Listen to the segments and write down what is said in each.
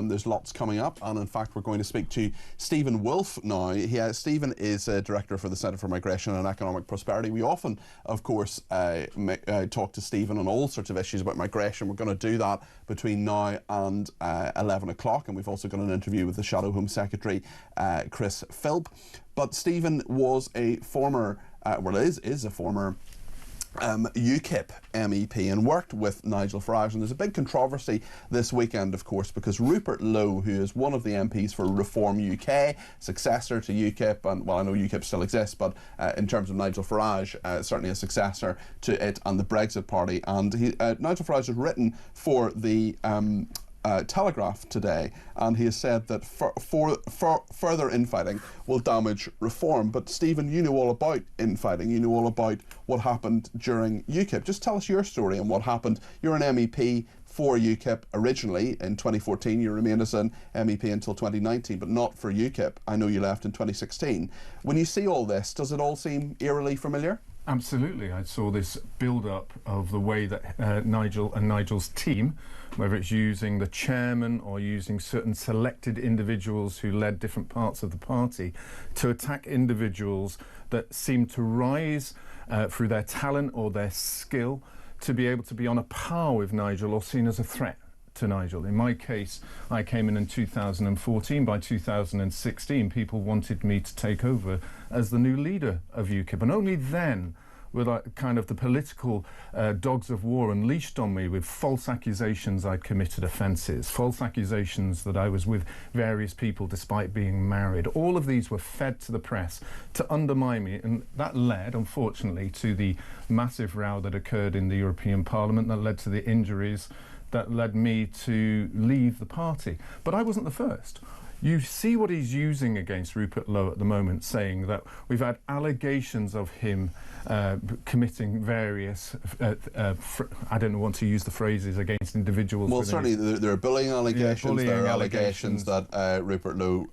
There's lots coming up, and in fact we're going to speak to Steven Woolfe now. Steven is a director for the Centre for Migration and Economic Prosperity. We often, of course, talk to Steven on all sorts of issues about migration. We're going to do that between now and 11 o'clock, and we've also got an interview with the Shadow Home Secretary, Chris Philp. But Steven was a former, is a former UKIP MEP and worked with Nigel Farage, and there's a big controversy this weekend, of course, because Rupert Lowe, who is one of the MPs for Reform UK, successor to UKIP, and well, I know UKIP still exists, but in terms of Nigel Farage, certainly a successor to it and the Brexit Party, and Nigel Farage has written for the Telegraph today, and he has said that further infighting will damage reform. But Steven, you know all about infighting, you know all about what happened during UKIP. Just tell us your story and what happened. You're an MEP for UKIP originally in 2014. You remained as an MEP until 2019, but not for UKIP. I know you left in 2016. When you see all this, does it all seem eerily familiar? Absolutely. I saw this build-up of the way that Nigel and Nigel's team, whether it's using the chairman or using certain selected individuals who led different parts of the party, to attack individuals that seem to rise through their talent or their skill to be able to be on a par with Nigel or seen as a threat to Nigel. In my case, I came in 2014. By 2016, people wanted me to take over as the new leader of UKIP, and only then were kind of the political dogs of war unleashed on me with false accusations I'd committed offences, false accusations that I was with various people despite being married. All of these were fed to the press to undermine me, and that led, unfortunately, to the massive row that occurred in the European Parliament, that led to the injuries, that led me to leave the party. But I wasn't the first. You see what he's using against Rupert Lowe at the moment, saying that we've had allegations of him committing various, I don't want to use the phrases, against individuals. Well, certainly there are bullying allegations, there are allegations that Rupert Lowe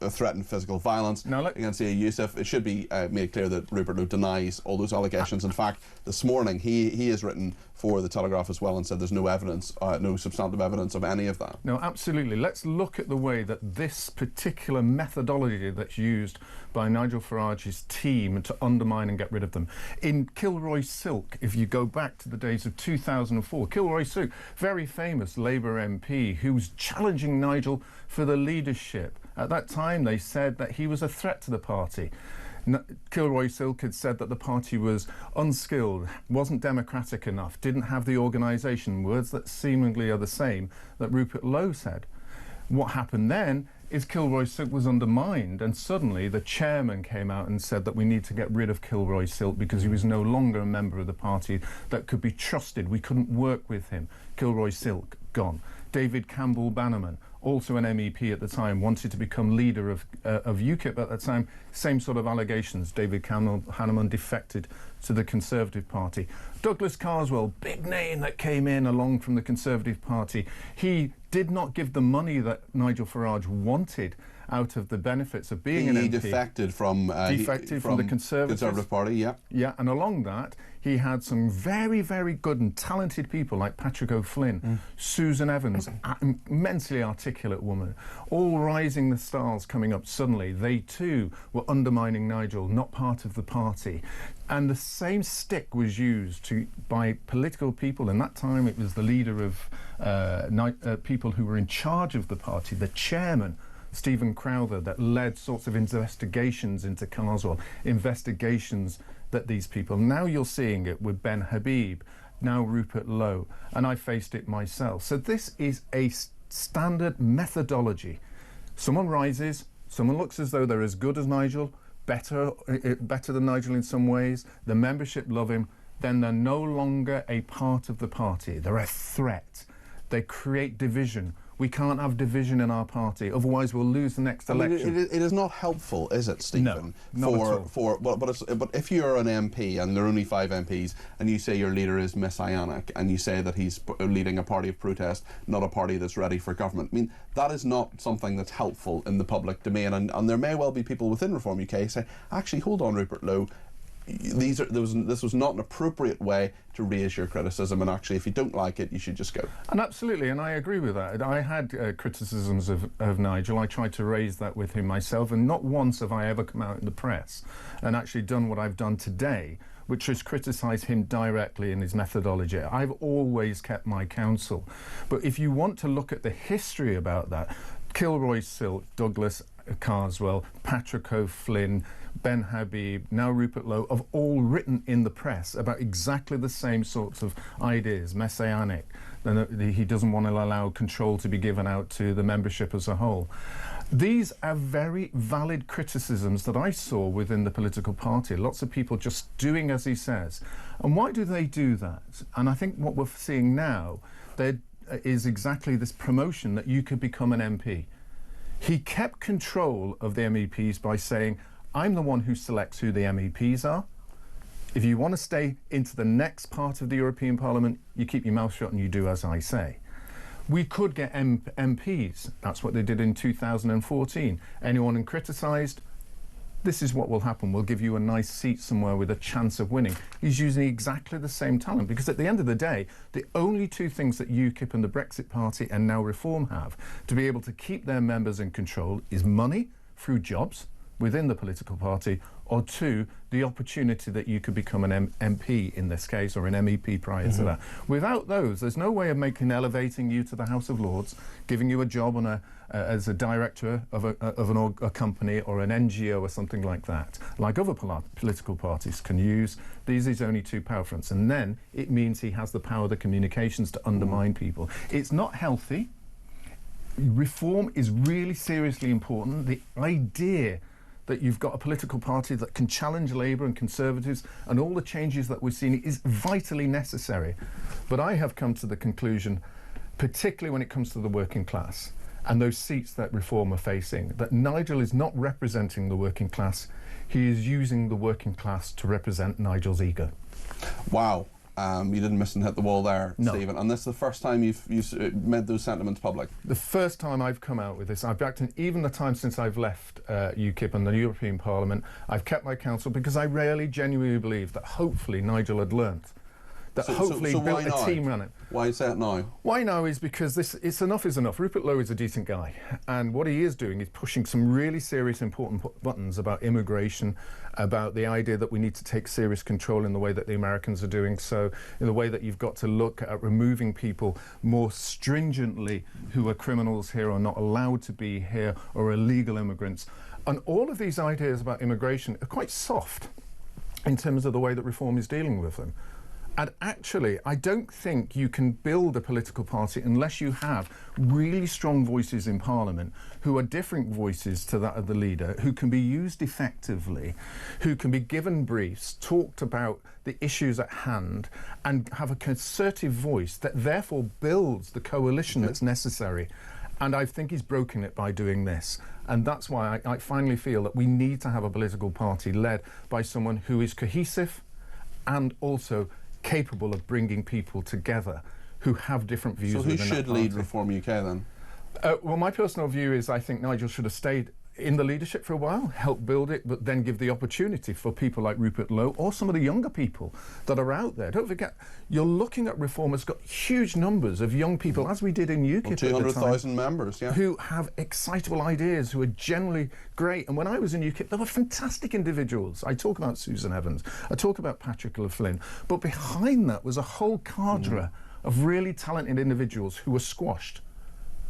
threatened physical violence against Zia Yusuf. It should be made clear that Rupert Lowe denies all those allegations. In fact, this morning he has written for the Telegraph as well and said there's no evidence, no substantive evidence of any of that. No, absolutely. Let's look at the way that this particular methodology that's used by Nigel Farage's team to undermine and get rid of them. In Kilroy Silk, if you go back to the days of 2004, Kilroy Silk, very famous Labour MP who was challenging Nigel for the leadership. At that time, they said that he was a threat to the party. Kilroy Silk had said that the party was unskilled, wasn't democratic enough, didn't have the organisation, words that seemingly are the same that Rupert Lowe said. What happened then is Kilroy Silk was undermined, and suddenly the chairman came out and said that we need to get rid of Kilroy Silk because he was no longer a member of the party that could be trusted. We couldn't work with him. Kilroy Silk, gone. David Campbell Bannerman, also an MEP at the time, wanted to become leader of UKIP at that time. Same sort of allegations. David Campbell Bannerman defected to the Conservative Party. Douglas Cardwell, big name that came in along from the Conservative Party. He did not give the money that Nigel Farage wanted out of the benefits of being an MP. He defected from the Conservative Party, yeah. Yeah, and along that, he had some very, very good and talented people like Patrick O'Flynn, Susan Evans, an immensely articulate woman, all rising the stars coming up suddenly. They too were undermining Nigel, not part of the party. And the same stick was used by political people. In that time, it was the leader of people who were in charge of the party, the chairman, Stephen Crowther, that led sorts of investigations into Cardwell, investigations that these people... Now you're seeing it with Ben Habib, now Rupert Lowe, and I faced it myself. So this is a standard methodology. Someone rises, someone looks as though they're as good as Nigel, better than Nigel in some ways, the membership love him, then they're no longer a part of the party. They're a threat. They create division. We can't have division in our party, otherwise we'll lose the next election. It is not helpful, is it, Stephen? No, not at all. But if you're an MP and there are only 5 MPs and you say your leader is messianic and you say that he's leading a party of protest, not a party that's ready for government, I mean, that is not something that's helpful in the public domain. And there may well be people within Reform UK say, actually, hold on, Rupert Lowe, this was not an appropriate way to raise your criticism, and actually if you don't like it you should just go. And absolutely, and I agree with that. I had criticisms of Nigel. I tried to raise that with him myself, and not once have I ever come out in the press and actually done what I've done today, which is criticise him directly in his methodology. I've always kept my counsel. But if you want to look at the history about that, Kilroy Silk, Douglas, Cardwell, Patrick O'Flynn, Ben Habib, now Rupert Lowe, have all written in the press about exactly the same sorts of ideas, messianic, that he doesn't want to allow control to be given out to the membership as a whole. These are very valid criticisms that I saw within the political party. Lots of people just doing as he says. And why do they do that? And I think what we're seeing now, there is exactly this promotion that you could become an MP. He kept control of the MEPs by saying, I'm the one who selects who the MEPs are. If you want to stay into the next part of the European Parliament, you keep your mouth shut and you do as I say. We could get MPs. That's what they did in 2014. Anyone who criticised, this is what will happen. We'll give you a nice seat somewhere with a chance of winning. He's using exactly the same talent, because at the end of the day, the only two things that UKIP and the Brexit Party and now Reform have to be able to keep their members in control is money through jobs within the political party, or two, the opportunity that you could become an MP in this case, or an MEP prior to that. Without those, there's no way of elevating you to the House of Lords, giving you a job on as a director of a company or an NGO or something like that, like other political parties can use. These are his only two power fronts, and then it means he has the power of the communications to undermine people. It's not healthy. Reform is really seriously important. The idea that you've got a political party that can challenge Labour and Conservatives and all the changes that we've seen is vitally necessary. But I have come to the conclusion, particularly when it comes to the working class and those seats that Reform are facing, that Nigel is not representing the working class. He is using the working class to represent Nigel's ego. Wow. You didn't miss and hit the wall there, no. Stephen. And this is the first time you've made those sentiments public? The first time I've come out with this. I've backed in, even the time since I've left UKIP and the European Parliament, I've kept my counsel because I really genuinely believe that hopefully Nigel had learnt. That hopefully built a team around it. Why is that now? Why now is because it's enough is enough. Rupert Lowe is a decent guy, and what he is doing is pushing some really serious, important buttons about immigration, about the idea that we need to take serious control in the way that the Americans are doing so, in the way that you've got to look at removing people more stringently who are criminals here or not allowed to be here or illegal immigrants. And all of these ideas about immigration are quite soft in terms of the way that Reform is dealing with them. And actually, I don't think you can build a political party unless you have really strong voices in Parliament who are different voices to that of the leader, who can be used effectively, who can be given briefs, talked about the issues at hand, and have a concerted voice that therefore builds the coalition that's necessary. And I think he's broken it by doing this. And that's why I finally feel that we need to have a political party led by someone who is cohesive and also capable of bringing people together who have different views. So who should lead Reform UK then? Well, my personal view is I think Nigel should have stayed in the leadership for a while, help build it, but then give the opportunity for people like Rupert Lowe or some of the younger people that are out there. Don't forget, you're looking at Reform has got huge numbers of young people, as we did in UKIP at the time, 200,000 members, yeah, who have excitable ideas, who are generally great. And when I was in UKIP, there were fantastic individuals. I talk about Susan Evans, I talk about Patrick O'Flynn, but behind that was a whole cadre of really talented individuals who were squashed,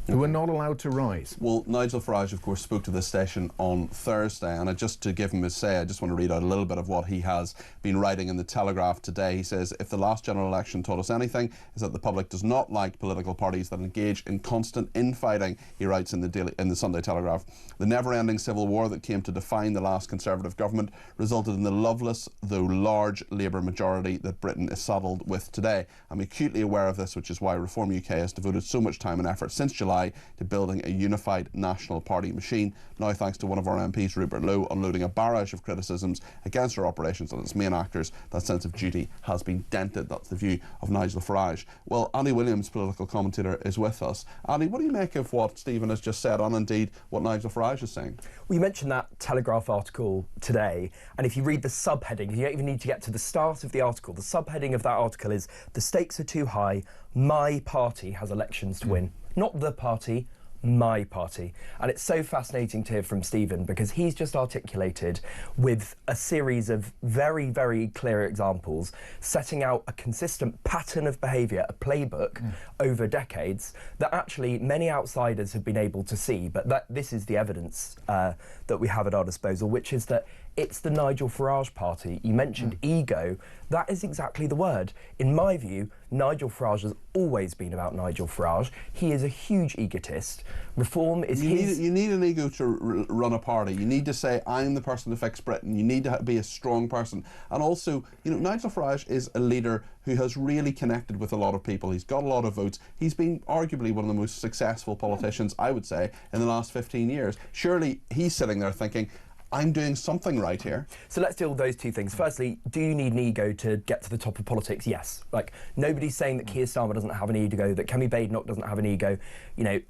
who are not allowed to rise. Well, Nigel Farage, of course, spoke to this station on Thursday, and just to give him his say, I just want to read out a little bit of what he has been writing in the Telegraph today. He says, if the last general election taught us anything, is that the public does not like political parties that engage in constant infighting, he writes in the Sunday Telegraph. The never-ending civil war that came to define the last Conservative government resulted in the loveless, though large, Labour majority that Britain is saddled with today. I'm acutely aware of this, which is why Reform UK has devoted so much time and effort since July apply to building a unified national party machine. Now, thanks to one of our MPs, Rupert Lowe, unloading a barrage of criticisms against our operations and its main actors, that sense of duty has been dented. That's the view of Nigel Farage. Well, Andy Williams, political commentator, is with us. Andy, what do you make of what Stephen has just said, and indeed what Nigel Farage is saying? Well, you mentioned that Telegraph article today, and if you read the subheading, you don't even need to get to the start of the article. The subheading of that article is, "The stakes are too high, my party has elections to win." Not the party, my party. And it's so fascinating to hear from Stephen, because he's just articulated with a series of very, very clear examples, setting out a consistent pattern of behaviour, a playbook over decades that actually many outsiders have been able to see. But this is the evidence that we have at our disposal, which is that it's the Nigel Farage party. You mentioned ego. That is exactly the word. In my view, Nigel Farage has always been about Nigel Farage. He is a huge egotist. Reform is You need an ego to run a party. You need to say, I'm the person to fix Britain. You need to be a strong person. And also, you know, Nigel Farage is a leader who has really connected with a lot of people. He's got a lot of votes. He's been arguably one of the most successful politicians, I would say, in the last 15 years. Surely he's sitting there thinking, I'm doing something right here. So let's deal with those two things. Firstly, do you need an ego to get to the top of politics? Yes. Like, nobody's saying that Keir Starmer doesn't have an ego, that Kemi Badenoch doesn't have an ego. You know,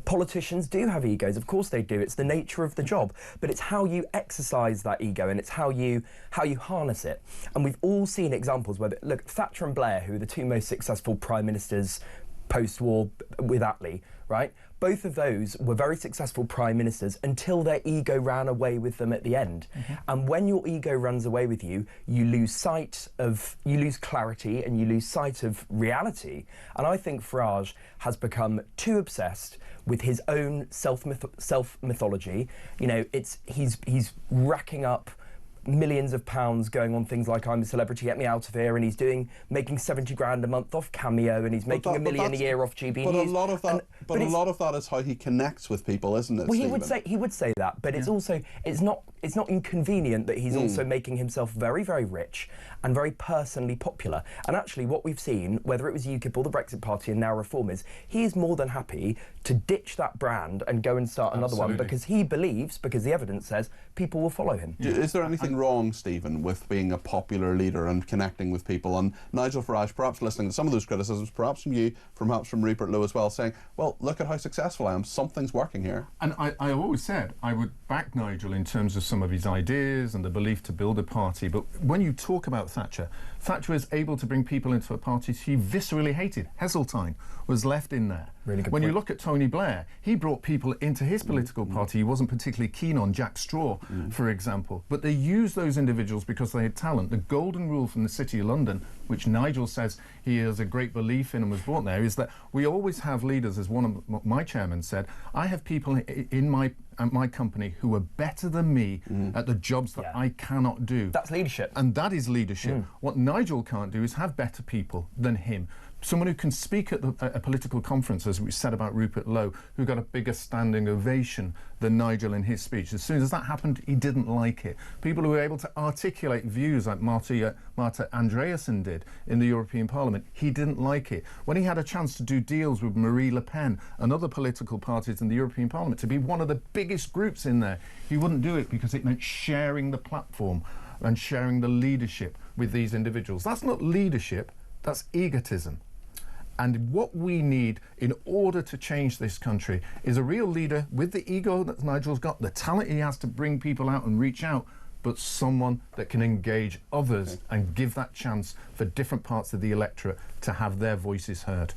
politicians do have egos. Of course they do. It's the nature of the job. But it's how you exercise that ego, and it's how you harness it. And we've all seen examples where, look, Thatcher and Blair, who are the two most successful prime ministers post-war with Attlee, right? Both of those were very successful prime ministers until their ego ran away with them at the end. And when your ego runs away with you, you lose clarity and you lose sight of reality. And I think Farage has become too obsessed with his own self-mythology. You know, he's racking up millions of pounds going on things like I'm a Celebrity, Get Me Out of Here, and he's making 70 grand a month off Cameo, and he's making $1 million a year off GB But News. a lot of that is how he connects with people, isn't it? Well, Stephen? he would say that, but it's also it's not inconvenient that he's also making himself very, very rich and very personally popular. And actually, what we've seen, whether it was UKIP or the Brexit Party and now Reform, is he is more than happy to ditch that brand and go and start another one, because he believes, because the evidence says, people will follow him. Is there anything wrong, Stephen, with being a popular leader and connecting with people? And Nigel Farage, perhaps listening to some of those criticisms, perhaps from you, perhaps from Rupert Lowe as well, saying, well, look at how successful I am, something's working here. And I always said I would back Nigel in terms of some of his ideas and the belief to build a party, but when you talk about Thatcher was able to bring people into a party she viscerally hated. Heseltine was left in there. Really good when point. you look at Tony Blair, he brought people into his political party he wasn't particularly keen on, Jack Straw, for example. But they used those individuals because they had talent. The golden rule from the City of London, which Nigel says he has a great belief in and was brought there, is that we always have leaders, as one of my chairman said, I have people in my company who are better than me at the jobs that I cannot do. That's leadership. And that is leadership. What Nigel can't do is have better people than him. Someone who can speak at a political conference, as we said about Rupert Lowe, who got a bigger standing ovation than Nigel in his speech. As soon as that happened, he didn't like it. People who were able to articulate views like Marta Andreasen did in the European Parliament, he didn't like it. When he had a chance to do deals with Marie Le Pen and other political parties in the European Parliament to be one of the biggest groups in there, he wouldn't do it because it meant sharing the platform and sharing the leadership with these individuals. That's not leadership, that's egotism. And what we need in order to change this country is a real leader with the ego that Nigel's got, the talent he has to bring people out and reach out, but someone that can engage others and give that chance for different parts of the electorate to have their voices heard.